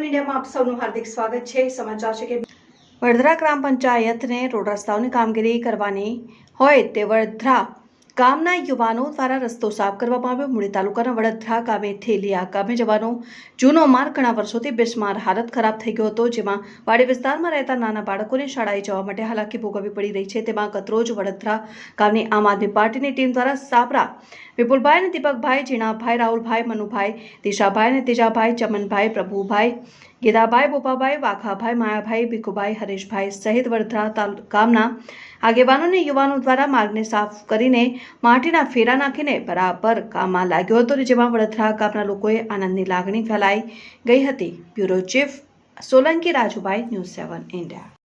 ઇન્ડિયામાં આપ સૌનું હાર્દિક સ્વાગત છે। સમાચાર છે કે વડોદરા ગ્રામ પંચાયતને રોડ રસ્તાઓની કામગીરી કરવાની હોય તે વડોદરા ગામના યુવાનો દ્વારા રસ્તો સાફ કરવામાં આવ્યો। મૂળી તાલુકાના વડોદરા ગામે થેલિયા ગામે જવાનો જૂનો માર્ગ ઘણા વર્ષોથી બિસ્માર હાલત ખરાબ થઈ ગયો હતો, જેમાં વાડી વિસ્તારમાં રહેતા નાના બાળકોને શાળાએ જવા માટે હાલાકી ભોગવવી પડી રહી છે। તેમાં ગતરોજ વડોદરા ગામની આમ આદમી પાર્ટીની ટીમ દ્વારા સાપરા વિપુલભાઈ અને દીપકભાઈ, જીણાભાઈ, રાહુલભાઈ, મનુભાઈ, દિશાભાઈ અને તેજાભાઈ, ચમનભાઈ, પ્રભુભાઈ, ગીદાભાઈ, બોપાભાઈ, વાઘાભાઈ, માયાભાઈ, ભીખુભાઈ, હરેશભાઈ સહિત વડોદરા ગામના આગેવાનોને યુવાનો દ્વારા માર્ગને સાફ કરીને માટીના ફેરા નાખીને બરાબર કામમાં લાગ્યો હતો, જેમાં વડોદરા ગામના લોકોએ આનંદની લાગણી ફેલાઈ ગઈ હતી। Bureau chief Solanki Rajubhai, news 7 India.